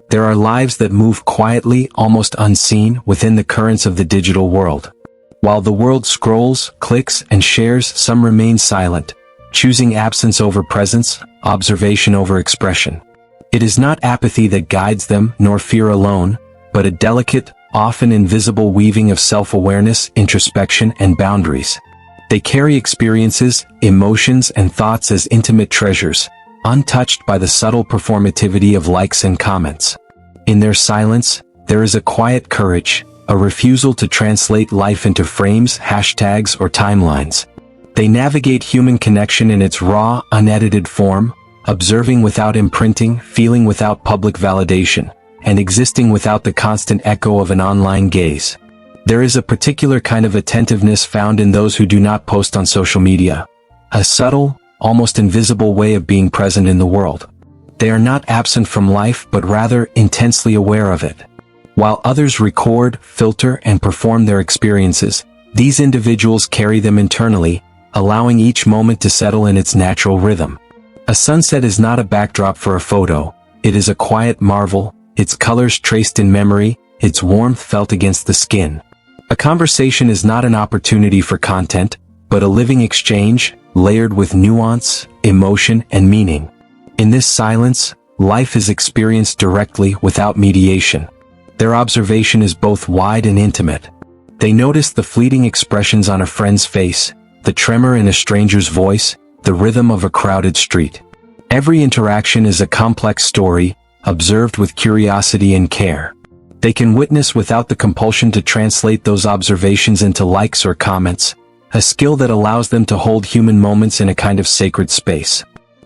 There are lives that move quietly, almost unseen, within the currents of the digital world. While the world scrolls, clicks, and shares, some remain silent, choosing absence over presence, observation over expression. It is not apathy that guides them, nor fear alone, but a delicate, often invisible weaving of self-awareness, introspection, and boundaries. They carry experiences, emotions, and thoughts as intimate treasures, untouched by the subtle performativity of likes and comments. In their silence, there is a quiet courage, a refusal to translate life into frames, hashtags, or timelines. They navigate human connection in its raw, unedited form, observing without imprinting, feeling without public validation, and existing without the constant echo of an online gaze. There is a particular kind of attentiveness found in those who do not post on social media. A subtle, almost invisible way of being present in the world. They are not absent from life but rather intensely aware of it. While others record, filter, and perform their experiences, these individuals carry them internally, allowing each moment to settle in its natural rhythm. A sunset is not a backdrop for a photo, it is a quiet marvel, its colors traced in memory, its warmth felt against the skin. A conversation is not an opportunity for content, but a living exchange, layered with nuance, emotion, and meaning. In this silence, life is experienced directly without mediation. Their observation is both wide and intimate. They notice the fleeting expressions on a friend's face, the tremor in a stranger's voice, the rhythm of a crowded street. Every interaction is a complex story, observed with curiosity and care. They can witness without the compulsion to translate those observations into likes or comments, a skill that allows them to hold human moments in a kind of sacred space.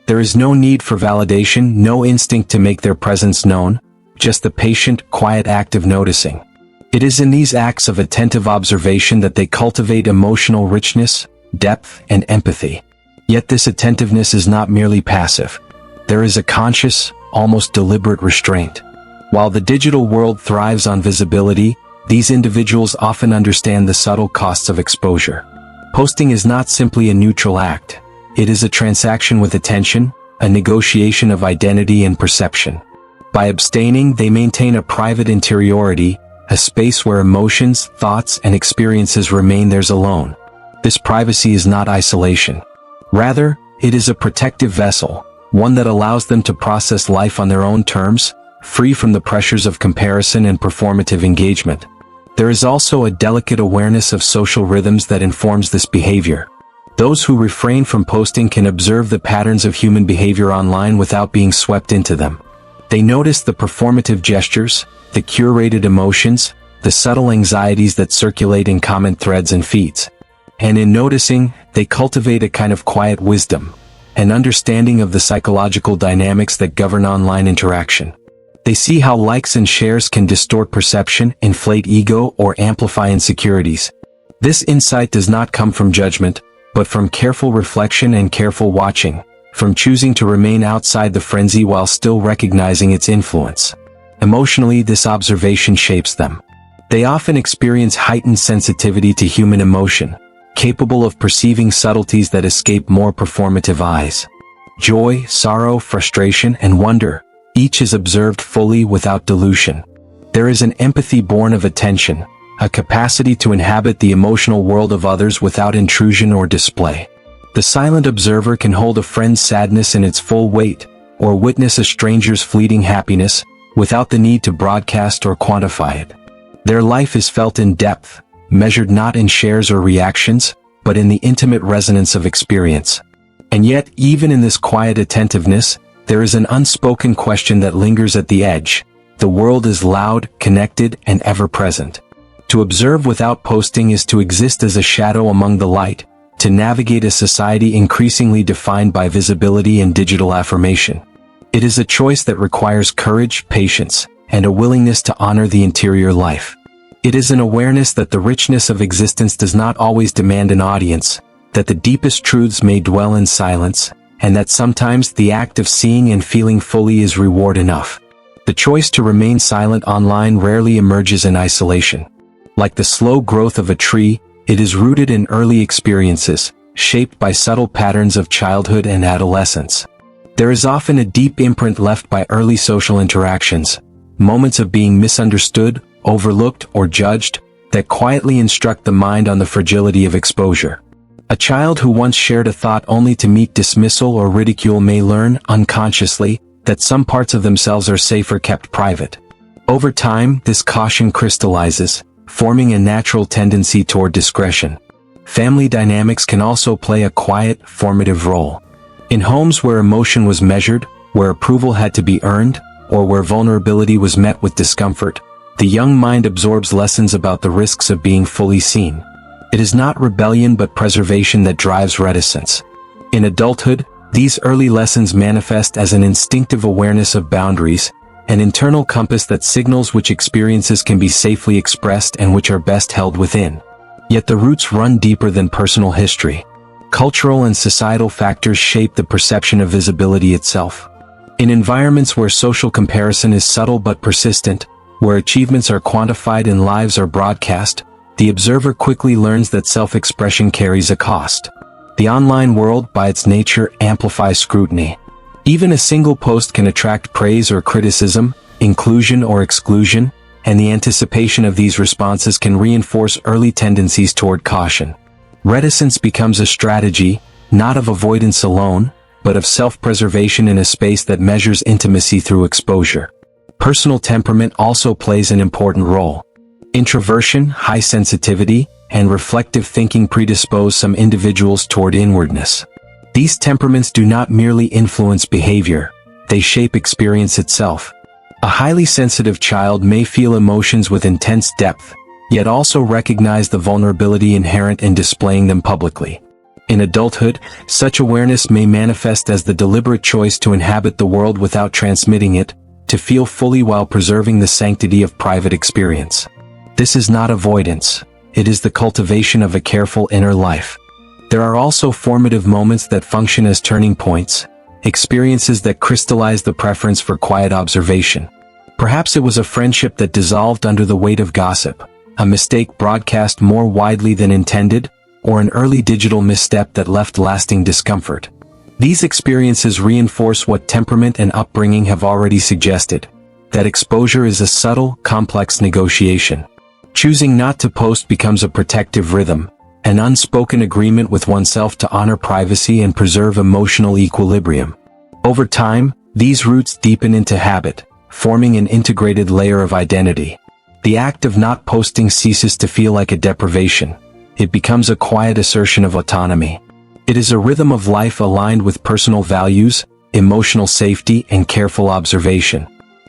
There is no need for validation, no instinct to make their presence known, just the patient, quiet act of noticing. It is in these acts of attentive observation that they cultivate emotional richness, depth, and empathy. Yet this attentiveness is not merely passive. There is a conscious, almost deliberate restraint. While the digital world thrives on visibility, these individuals often understand the subtle costs of exposure. Posting is not simply a neutral act. It is a transaction with attention, a negotiation of identity and perception. By abstaining, they maintain a private interiority, a space where emotions, thoughts, and experiences remain theirs alone. This privacy is not isolation. Rather, it is a protective vessel, one that allows them to process life on their own terms, free from the pressures of comparison and performative engagement. There is also a delicate awareness of social rhythms that informs this behavior. Those who refrain from posting can observe the patterns of human behavior online without being swept into them. They notice the performative gestures, the curated emotions, the subtle anxieties that circulate in comment threads and feeds. And in noticing, they cultivate a kind of quiet wisdom, an understanding of the psychological dynamics that govern online interaction. They see how likes and shares can distort perception, inflate ego, or amplify insecurities. This insight does not come from judgment, but from careful reflection and careful watching, from choosing to remain outside the frenzy while still recognizing its influence. Emotionally, this observation shapes them. They often experience heightened sensitivity to human emotion, capable of perceiving subtleties that escape more performative eyes. Joy, sorrow, frustration, and wonder, each is observed fully without dilution. There is an empathy born of attention, a capacity to inhabit the emotional world of others without intrusion or display. The silent observer can hold a friend's sadness in its full weight, or witness a stranger's fleeting happiness, without the need to broadcast or quantify it. Their life is felt in depth, measured not in shares or reactions, but in the intimate resonance of experience. And yet, even in this quiet attentiveness, there is an unspoken question that lingers at the edge. The world is loud, connected, and ever-present. To observe without posting is to exist as a shadow among the light, to navigate a society increasingly defined by visibility and digital affirmation. It is a choice that requires courage, patience, and a willingness to honor the interior life. It is an awareness that the richness of existence does not always demand an audience, that the deepest truths may dwell in silence, and that sometimes the act of seeing and feeling fully is reward enough. The choice to remain silent online rarely emerges in isolation. Like the slow growth of a tree, it is rooted in early experiences, shaped by subtle patterns of childhood and adolescence. There is often a deep imprint left by early social interactions, moments of being misunderstood, overlooked, or judged, that quietly instruct the mind on the fragility of exposure. A child who once shared a thought only to meet dismissal or ridicule may learn, unconsciously, that some parts of themselves are safer kept private. Over time, this caution crystallizes, forming a natural tendency toward discretion. Family dynamics can also play a quiet, formative role. In homes where emotion was measured, where approval had to be earned, or where vulnerability was met with discomfort, the young mind absorbs lessons about the risks of being fully seen. It is not rebellion but preservation that drives reticence. In adulthood, these early lessons manifest as an instinctive awareness of boundaries, an internal compass that signals which experiences can be safely expressed and which are best held within. Yet the roots run deeper than personal history. Cultural and societal factors shape the perception of visibility itself. In environments where social comparison is subtle but persistent, where achievements are quantified and lives are broadcast, the observer quickly learns that self-expression carries a cost. The online world, by its nature, amplifies scrutiny. Even a single post can attract praise or criticism, inclusion or exclusion, and the anticipation of these responses can reinforce early tendencies toward caution. Reticence becomes a strategy, not of avoidance alone, but of self-preservation in a space that measures intimacy through exposure. Personal temperament also plays an important role. Introversion, high sensitivity, and reflective thinking predispose some individuals toward inwardness. These temperaments do not merely influence behavior, they shape experience itself. A highly sensitive child may feel emotions with intense depth, yet also recognize the vulnerability inherent in displaying them publicly. In adulthood, such awareness may manifest as the deliberate choice to inhabit the world without transmitting it, to feel fully while preserving the sanctity of private experience. This is not avoidance, it is the cultivation of a careful inner life. There are also formative moments that function as turning points, experiences that crystallize the preference for quiet observation. Perhaps it was a friendship that dissolved under the weight of gossip, a mistake broadcast more widely than intended, or an early digital misstep that left lasting discomfort. These experiences reinforce what temperament and upbringing have already suggested, that exposure is a subtle, complex negotiation. Choosing not to post becomes a protective rhythm, an unspoken agreement with oneself to honor privacy and preserve emotional equilibrium. Over time, these roots deepen into habit, forming an integrated layer of identity. The act of not posting ceases to feel like a deprivation. It becomes a quiet assertion of autonomy. It is a rhythm of life aligned with personal values, emotional safety, and careful observation.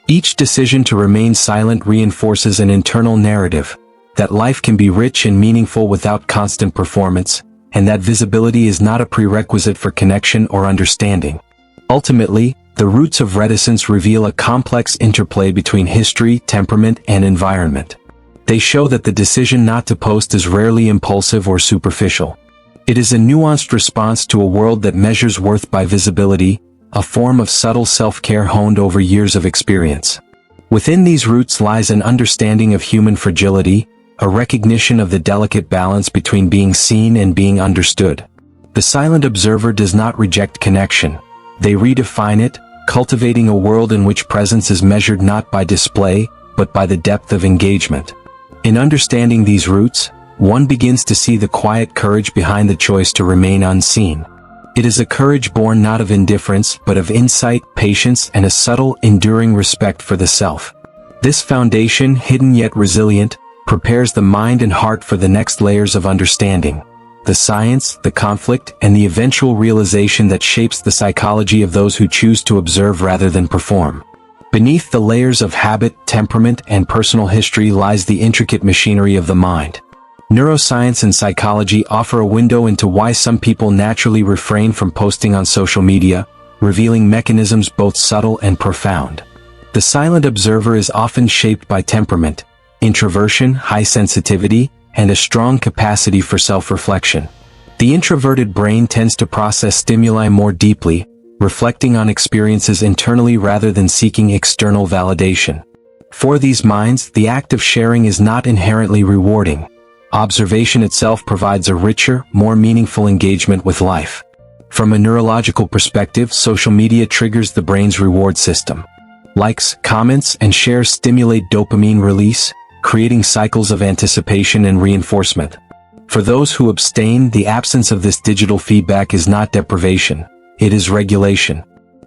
Each decision to remain silent reinforces an internal narrative, that life can be rich and meaningful without constant performance, and that visibility is not a prerequisite for connection or understanding. Ultimately, the roots of reticence reveal a complex interplay between history, temperament, and environment. They show that the decision not to post is rarely impulsive or superficial. It is a nuanced response to a world that measures worth by visibility, a form of subtle self-care honed over years of experience. Within these roots lies an understanding of human fragility, a recognition of the delicate balance between being seen and being understood. The silent observer does not reject connection. They redefine it, cultivating a world in which presence is measured not by display, but by the depth of engagement. In understanding these roots, one begins to see the quiet courage behind the choice to remain unseen. It is a courage born not of indifference, but of insight, patience, and a subtle, enduring respect for the self. This foundation, hidden yet resilient, prepares the mind and heart for the next layers of understanding. The science, the conflict, and the eventual realization that shapes the psychology of those who choose to observe rather than perform. Beneath the layers of habit, temperament, and personal history lies the intricate machinery of the mind. Neuroscience and psychology offer a window into why some people naturally refrain from posting on social media, revealing mechanisms both subtle and profound. The silent observer is often shaped by temperament, introversion, high sensitivity, and a strong capacity for self-reflection. The introverted brain tends to process stimuli more deeply, reflecting on experiences internally rather than seeking external validation. For these minds, the act of sharing is not inherently rewarding. Observation itself provides a richer, more meaningful engagement with life. From a neurological perspective, social media triggers the brain's reward system. Likes, comments, and shares stimulate dopamine release, creating cycles of anticipation and reinforcement. For those who abstain, the absence of this digital feedback is not deprivation, it is regulation.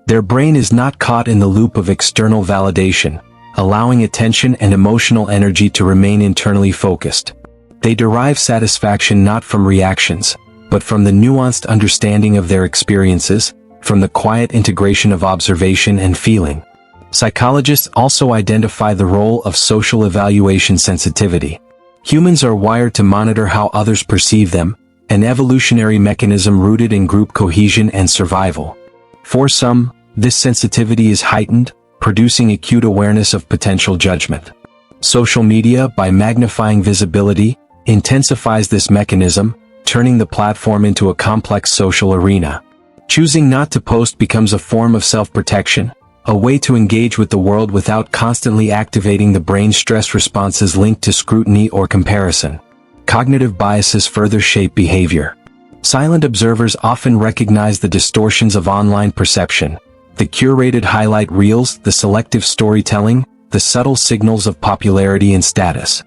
Their brain is not caught in the loop of external validation, allowing attention and emotional energy to remain internally focused. They derive satisfaction not from reactions, but from the nuanced understanding of their experiences, from the quiet integration of observation and feeling. Psychologists also identify the role of social evaluation sensitivity. Humans are wired to monitor how others perceive them, an evolutionary mechanism rooted in group cohesion and survival. For some, this sensitivity is heightened, producing acute awareness of potential judgment. Social media, by magnifying visibility, intensifies this mechanism, turning the platform into a complex social arena. Choosing not to post becomes a form of self-protection, a way to engage with the world without constantly activating the brain's stress responses linked to scrutiny or comparison. Cognitive biases further shape behavior. Silent observers often recognize the distortions of online perception, the curated highlight reels, the selective storytelling, the subtle signals of popularity and status.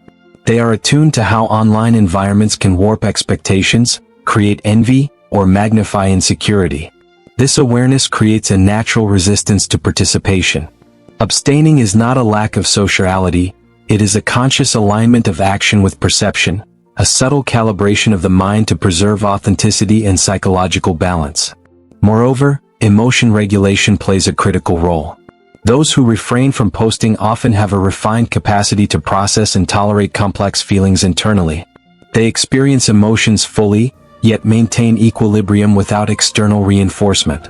They are attuned to how online environments can warp expectations, create envy, or magnify insecurity. This awareness creates a natural resistance to participation. Abstaining is not a lack of sociality, it is a conscious alignment of action with perception, a subtle calibration of the mind to preserve authenticity and psychological balance. Moreover, emotion regulation plays a critical role. Those who refrain from posting often have a refined capacity to process and tolerate complex feelings internally. They experience emotions fully, yet maintain equilibrium without external reinforcement.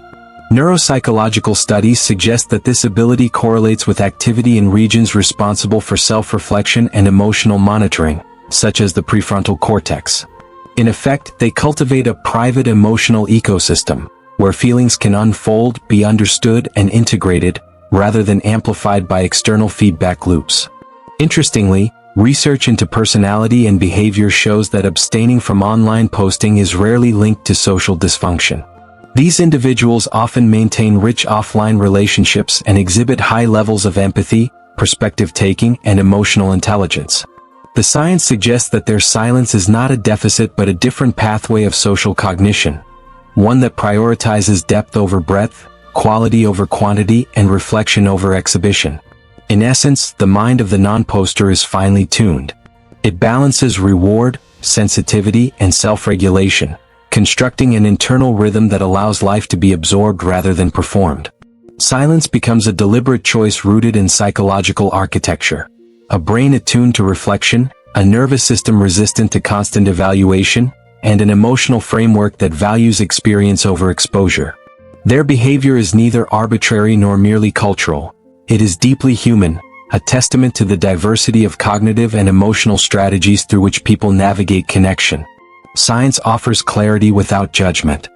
Neuropsychological studies suggest that this ability correlates with activity in regions responsible for self-reflection and emotional monitoring, such as the prefrontal cortex. In effect, they cultivate a private emotional ecosystem, where feelings can unfold, be understood, and integrated, rather than amplified by external feedback loops. Interestingly, research into personality and behavior shows that abstaining from online posting is rarely linked to social dysfunction. These individuals often maintain rich offline relationships and exhibit high levels of empathy, perspective-taking, and emotional intelligence. The science suggests that their silence is not a deficit but a different pathway of social cognition, one that prioritizes depth over breadth, quality over quantity, and reflection over exhibition. In essence, the mind of the non-poster is finely tuned. It balances reward, sensitivity, and self-regulation, constructing an internal rhythm that allows life to be absorbed rather than performed. Silence becomes a deliberate choice rooted in psychological architecture. A brain attuned to reflection, a nervous system resistant to constant evaluation, and an emotional framework that values experience over exposure. Their behavior is neither arbitrary nor merely cultural. It is deeply human, a testament to the diversity of cognitive and emotional strategies through which people navigate connection. Science offers clarity without judgment.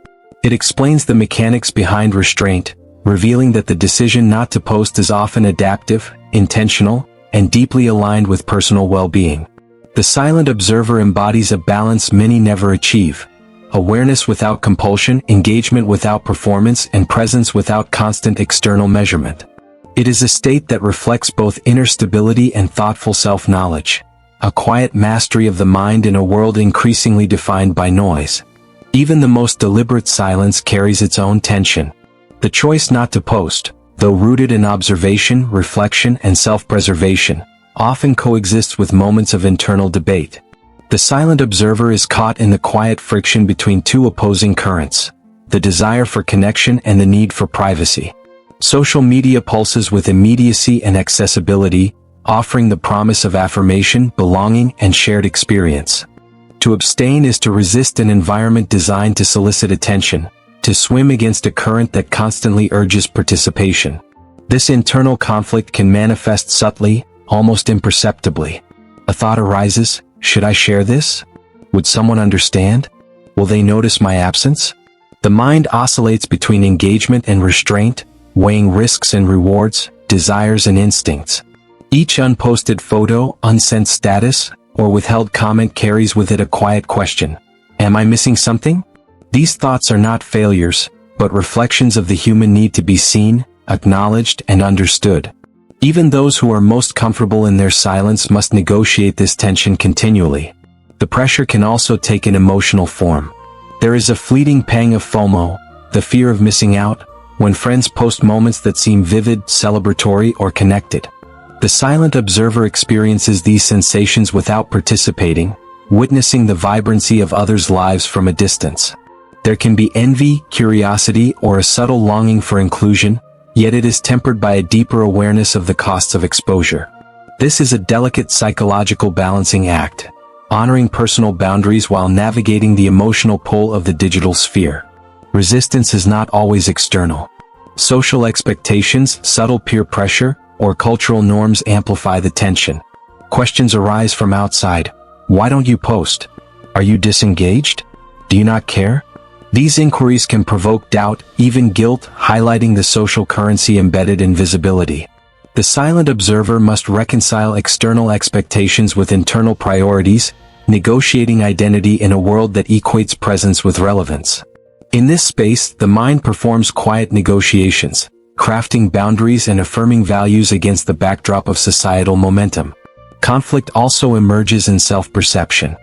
It explains the mechanics behind restraint, revealing that the decision not to post is often adaptive, intentional, and deeply aligned with personal well-being. The silent observer embodies a balance many never achieve: awareness without compulsion, engagement without performance, and presence without constant external measurement. It is a state that reflects both inner stability and thoughtful self-knowledge, a quiet mastery of the mind in a world increasingly defined by noise. Even the most deliberate silence carries its own tension. The choice not to post, though rooted in observation, reflection, and self-preservation, often coexists with moments of internal debate. The silent observer is caught in the quiet friction between two opposing currents: the desire for connection and the need for privacy. Social media pulses with immediacy and accessibility, offering the promise of affirmation, belonging, and shared experience. To abstain is to resist an environment designed to solicit attention, to swim against a current that constantly urges participation. This internal conflict can manifest subtly, almost imperceptibly. A thought arises: should I share this? Would someone understand? Will they notice my absence? The mind oscillates between engagement and restraint, weighing risks and rewards, desires and instincts. Each unposted photo, unsent status, or withheld comment carries with it a quiet question: am I missing something? These thoughts are not failures, but reflections of the human need to be seen, acknowledged, and understood. Even those who are most comfortable in their silence must negotiate this tension continually. The pressure can also take an emotional form. There is a fleeting pang of FOMO, the fear of missing out, when friends post moments that seem vivid, celebratory, or connected. The silent observer experiences these sensations without participating, witnessing the vibrancy of others' lives from a distance. There can be envy, curiosity, or a subtle longing for inclusion, yet it is tempered by a deeper awareness of the costs of exposure. This is a delicate psychological balancing act, honoring personal boundaries while navigating the emotional pull of the digital sphere. Resistance is not always external. Social expectations, subtle peer pressure, or cultural norms amplify the tension. Questions arise from outside. Why don't you post? Are you disengaged? Do you not care? These inquiries can provoke doubt, even guilt, highlighting the social currency embedded in visibility. The silent observer must reconcile external expectations with internal priorities, negotiating identity in a world that equates presence with relevance. In this space, the mind performs quiet negotiations, crafting boundaries and affirming values against the backdrop of societal momentum. Conflict also emerges in self-perception.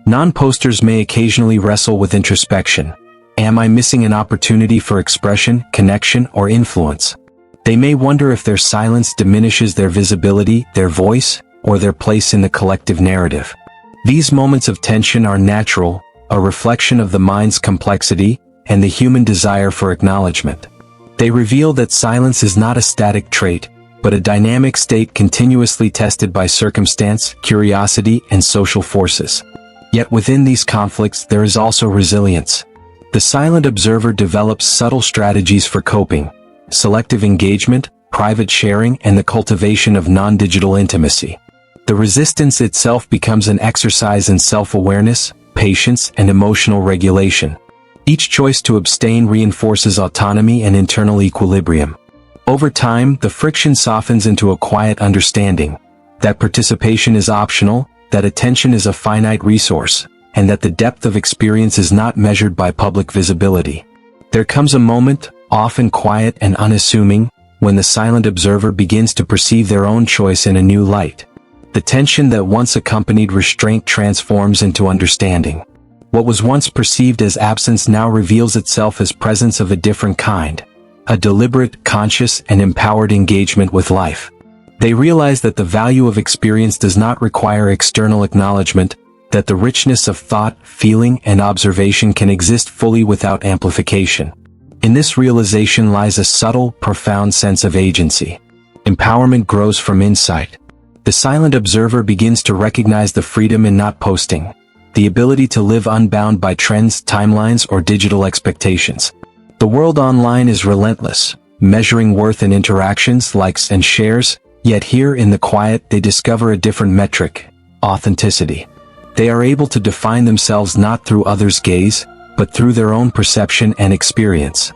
Non-posters may occasionally wrestle with introspection. Am I missing an opportunity for expression, connection, or influence? They may wonder if their silence diminishes their visibility, their voice, or their place in the collective narrative. These moments of tension are natural, a reflection of the mind's complexity and the human desire for acknowledgement. They reveal that silence is not a static trait, but a dynamic state continuously tested by circumstance, curiosity, and social forces. Yet within these conflicts there is also resilience. The silent observer develops subtle strategies for coping: selective engagement, private sharing, and the cultivation of non-digital intimacy. The resistance itself becomes an exercise in self-awareness, patience, and emotional regulation. Each choice to abstain reinforces autonomy and internal equilibrium. Over time, the friction softens into a quiet understanding that participation is optional, that attention is a finite resource, and that the depth of experience is not measured by public visibility. There comes a moment, often quiet and unassuming, when the silent observer begins to perceive their own choice in a new light. The tension that once accompanied restraint transforms into understanding. What was once perceived as absence now reveals itself as presence of a different kind, a deliberate, conscious, and empowered engagement with life. They realize that the value of experience does not require external acknowledgement, that the richness of thought, feeling, and observation can exist fully without amplification. In this realization lies a subtle, profound sense of agency. Empowerment grows from insight. The silent observer begins to recognize the freedom in not posting, the ability to live unbound by trends, timelines, or digital expectations. The world online is relentless, measuring worth in interactions, likes, and shares, yet here in the quiet they discover a different metric: authenticity. They are able to define themselves not through others' gaze, but through their own perception and experience.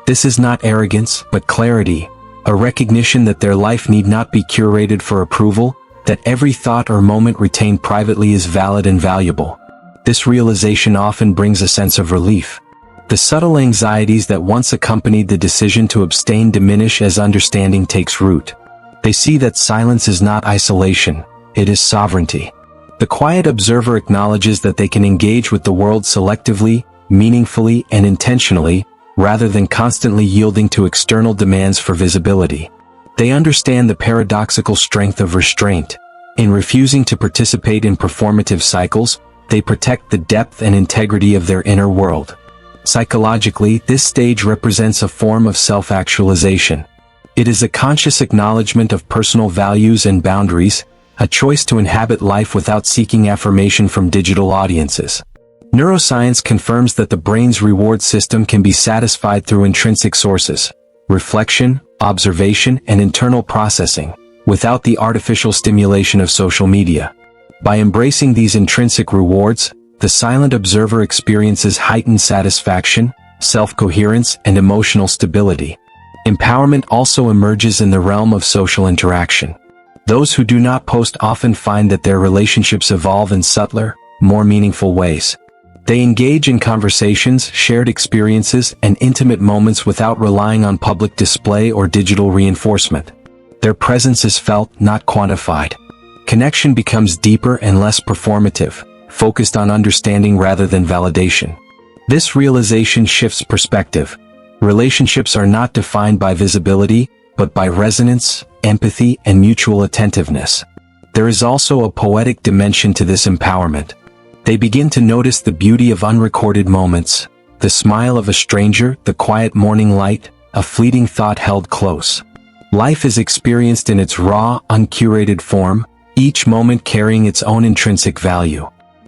This is not arrogance, but clarity, a recognition that their life need not be curated for approval, that every thought or moment retained privately is valid and valuable. This realization often brings a sense of relief. The subtle anxieties that once accompanied the decision to abstain diminish as understanding takes root. They see that silence is not isolation, it is sovereignty. The quiet observer acknowledges that they can engage with the world selectively, meaningfully, and intentionally, rather than constantly yielding to external demands for visibility. They understand the paradoxical strength of restraint. In refusing to participate in performative cycles, they protect the depth and integrity of their inner world. Psychologically, this stage represents a form of self-actualization. It is a conscious acknowledgement of personal values and boundaries, a choice to inhabit life without seeking affirmation from digital audiences. Neuroscience confirms that the brain's reward system can be satisfied through intrinsic sources: reflection, observation, and internal processing, without the artificial stimulation of social media. By embracing these intrinsic rewards, the silent observer experiences heightened satisfaction, self-coherence, and emotional stability. Empowerment also emerges in the realm of social interaction. Those who do not post often find that their relationships evolve in subtler, more meaningful ways. They engage in conversations, shared experiences, and intimate moments without relying on public display or digital reinforcement. Their presence is felt, not quantified. Connection becomes deeper and less performative, focused on understanding rather than validation. This realization shifts perspective. Relationships are not defined by visibility, but by resonance, empathy, and mutual attentiveness. There is also a poetic dimension to this empowerment. They begin to notice the beauty of unrecorded moments, the smile of a stranger, the quiet morning light, a fleeting thought held close. Life is experienced in its raw, uncurated form, each moment carrying its own intrinsic value.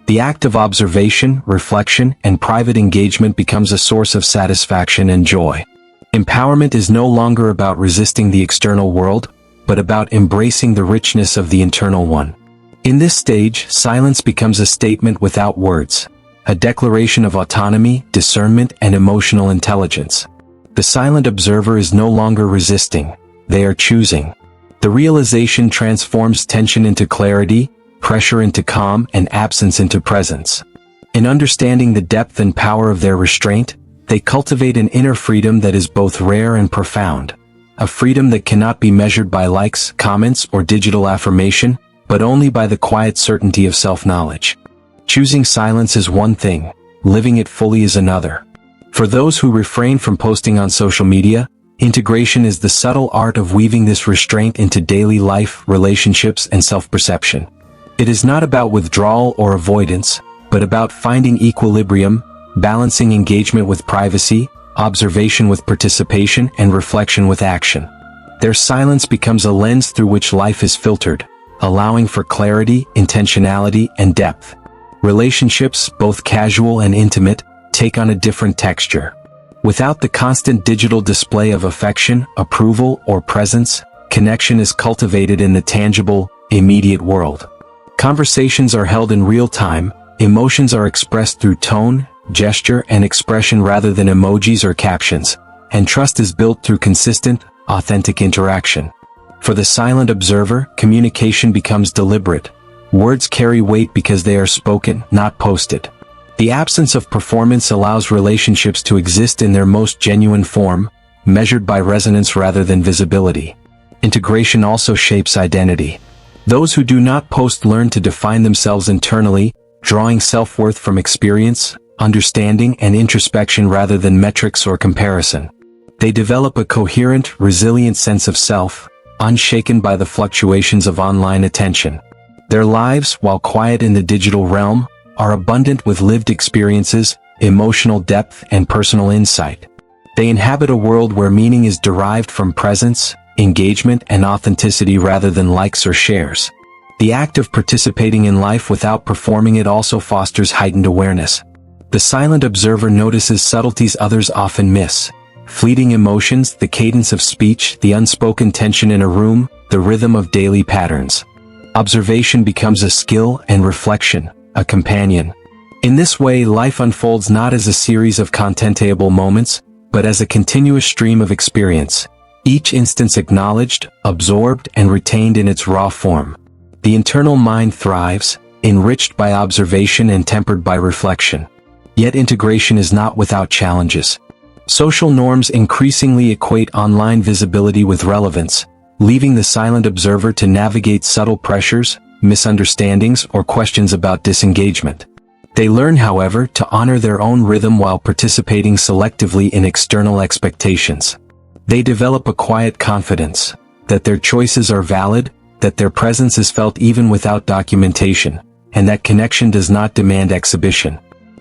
The act of observation, reflection, and private engagement becomes a source of satisfaction and joy. Empowerment is no longer about resisting the external world, but about embracing the richness of the internal one. In this stage, silence becomes a statement without words, a declaration of autonomy, discernment, and emotional intelligence. The silent observer is no longer resisting, they are choosing. The realization transforms tension into clarity, pressure into calm, and absence into presence. In understanding the depth and power of their restraint, they cultivate an inner freedom that is both rare and profound. A freedom that cannot be measured by likes, comments, or digital affirmation, but only by the quiet certainty of self-knowledge. Choosing silence is one thing, living it fully is another. For those who refrain from posting on social media, integration is the subtle art of weaving this restraint into daily life, relationships, and self-perception. It is not about withdrawal or avoidance, but about finding equilibrium, balancing engagement with privacy, observation with participation, and reflection with action. Their silence becomes a lens through which life is filtered, allowing for clarity, intentionality, and depth. Relationships, both casual and intimate, take on a different texture. Without the constant digital display of affection, approval, or presence, connection is cultivated in the tangible, immediate world. Conversations are held in real time, emotions are expressed through tone, gesture, and expression rather than emojis or captions, and trust is built through consistent, authentic interaction. For the silent observer, communication becomes deliberate. Words carry weight because they are spoken, not posted. The absence of performance allows relationships to exist in their most genuine form, measured by resonance rather than visibility. Integration also shapes identity. Those who do not post learn to define themselves internally, drawing self-worth from experience, understanding, and introspection rather than metrics or comparison. They develop a coherent, resilient sense of self, unshaken by the fluctuations of online attention. Their lives, while quiet in the digital realm, are abundant with lived experiences, emotional depth, and personal insight. They inhabit a world where meaning is derived from presence, engagement, and authenticity rather than likes or shares. The act of participating in life without performing it also fosters heightened awareness. The silent observer notices subtleties others often miss. Fleeting emotions, the cadence of speech, the unspoken tension in a room, the rhythm of daily patterns. Observation becomes a skill, and reflection, a companion. In this way, life unfolds not as a series of contentable moments, but as a continuous stream of experience, each instance acknowledged, absorbed, and retained in its raw form. The internal mind thrives, enriched by observation and tempered by reflection. Yet integration is not without challenges. Social norms increasingly equate online visibility with relevance, leaving the silent observer to navigate subtle pressures, misunderstandings, or questions about disengagement. They learn, however, to honor their own rhythm while participating selectively in external expectations. They develop a quiet confidence that their choices are valid, that their presence is felt even without documentation, and that connection does not demand exhibition.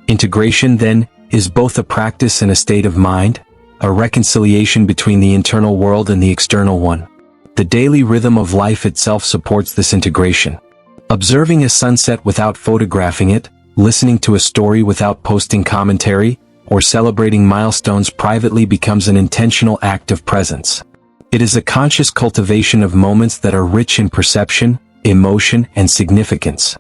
Integration, then, is both a practice and a state of mind, a reconciliation between the internal world and the external one. The daily rhythm of life itself supports this integration. Observing a sunset without photographing it, listening to a story without posting commentary, or celebrating milestones privately becomes an intentional act of presence. It is a conscious cultivation of moments that are rich in perception, emotion, and significance.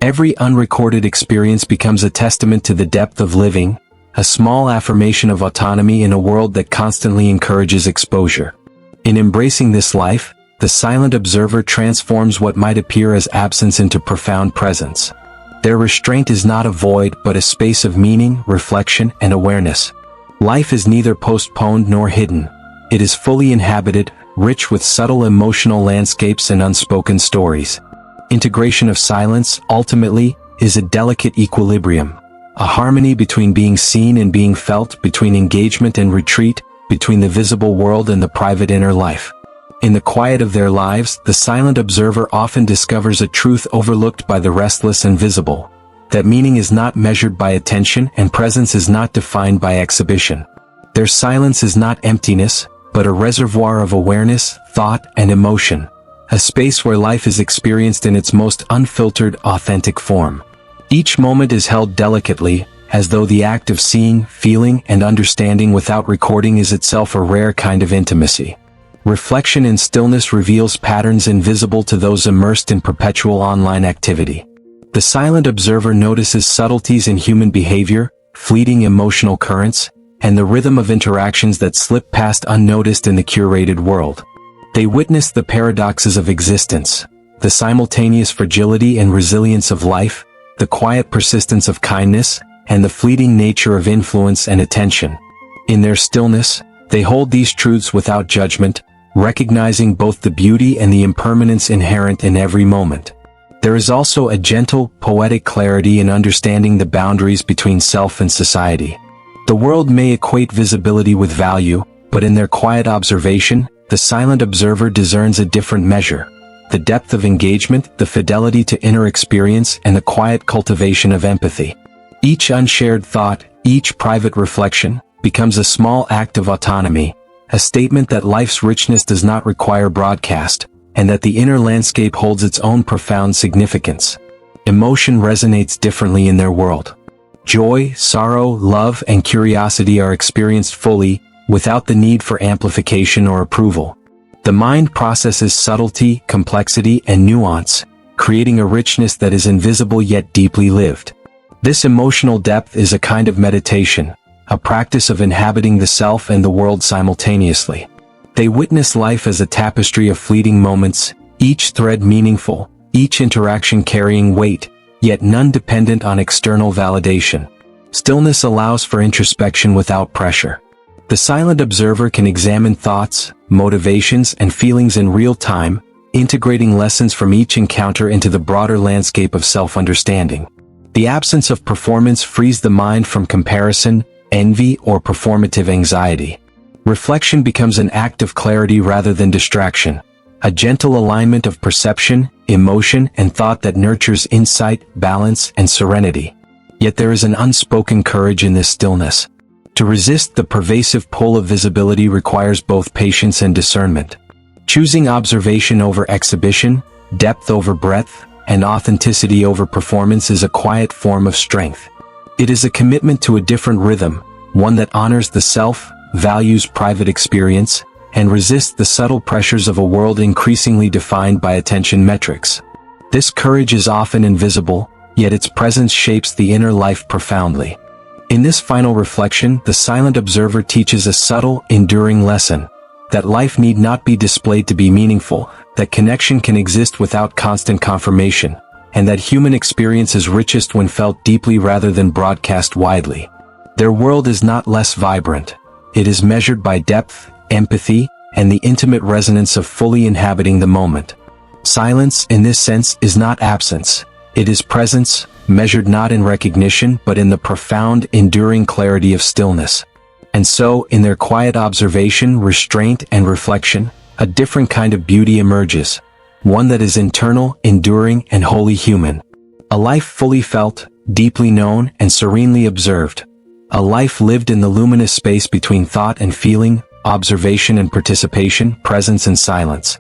Every unrecorded experience becomes a testament to the depth of living, a small affirmation of autonomy in a world that constantly encourages exposure. In embracing this life, the silent observer transforms what might appear as absence into profound presence. Their restraint is not a void but a space of meaning, reflection, and awareness. Life is neither postponed nor hidden. It is fully inhabited, rich with subtle emotional landscapes and unspoken stories. Integration of silence, ultimately, is a delicate equilibrium. A harmony between being seen and being felt, between engagement and retreat, between the visible world and the private inner life. In the quiet of their lives, the silent observer often discovers a truth overlooked by the restless and visible. That meaning is not measured by attention and presence is not defined by exhibition. Their silence is not emptiness, but a reservoir of awareness, thought, and emotion. A space where life is experienced in its most unfiltered, authentic form. Each moment is held delicately, as though the act of seeing, feeling, and understanding without recording is itself a rare kind of intimacy. Reflection in stillness reveals patterns invisible to those immersed in perpetual online activity. The silent observer notices subtleties in human behavior, fleeting emotional currents, and the rhythm of interactions that slip past unnoticed in the curated world. They witness the paradoxes of existence, the simultaneous fragility and resilience of life, the quiet persistence of kindness, and the fleeting nature of influence and attention. In their stillness, they hold these truths without judgment, recognizing both the beauty and the impermanence inherent in every moment. There is also a gentle, poetic clarity in understanding the boundaries between self and society. The world may equate visibility with value, but in their quiet observation, the silent observer discerns a different measure. The depth of engagement, the fidelity to inner experience, and the quiet cultivation of empathy. Each unshared thought, each private reflection, becomes a small act of autonomy, a statement that life's richness does not require broadcast, and that the inner landscape holds its own profound significance. Emotion resonates differently in their world. Joy, sorrow, love, and curiosity are experienced fully, without the need for amplification or approval. The mind processes subtlety, complexity, and nuance, creating a richness that is invisible yet deeply lived. This emotional depth is a kind of meditation, a practice of inhabiting the self and the world simultaneously. They witness life as a tapestry of fleeting moments, each thread meaningful, each interaction carrying weight, yet none dependent on external validation. Stillness allows for introspection without pressure. The silent observer can examine thoughts, motivations, and feelings in real time, integrating lessons from each encounter into the broader landscape of self-understanding. The absence of performance frees the mind from comparison, envy, or performative anxiety. Reflection becomes an act of clarity rather than distraction, a gentle alignment of perception, emotion, and thought that nurtures insight, balance, and serenity. Yet there is an unspoken courage in this stillness. To resist the pervasive pull of visibility requires both patience and discernment. Choosing observation over exhibition, depth over breadth, and authenticity over performance is a quiet form of strength. It is a commitment to a different rhythm, one that honors the self, values private experience, and resists the subtle pressures of a world increasingly defined by attention metrics. This courage is often invisible, yet its presence shapes the inner life profoundly. In this final reflection, the silent observer teaches a subtle, enduring lesson, that life need not be displayed to be meaningful, that connection can exist without constant confirmation, and that human experience is richest when felt deeply rather than broadcast widely. Their world is not less vibrant. It is measured by depth, empathy, and the intimate resonance of fully inhabiting the moment. Silence, in this sense, is not absence. It is presence, measured not in recognition but in the profound, enduring clarity of stillness. And so, in their quiet observation, restraint, and reflection, a different kind of beauty emerges. One that is internal, enduring, and wholly human. A life fully felt, deeply known, and serenely observed. A life lived in the luminous space between thought and feeling, observation and participation, presence and silence.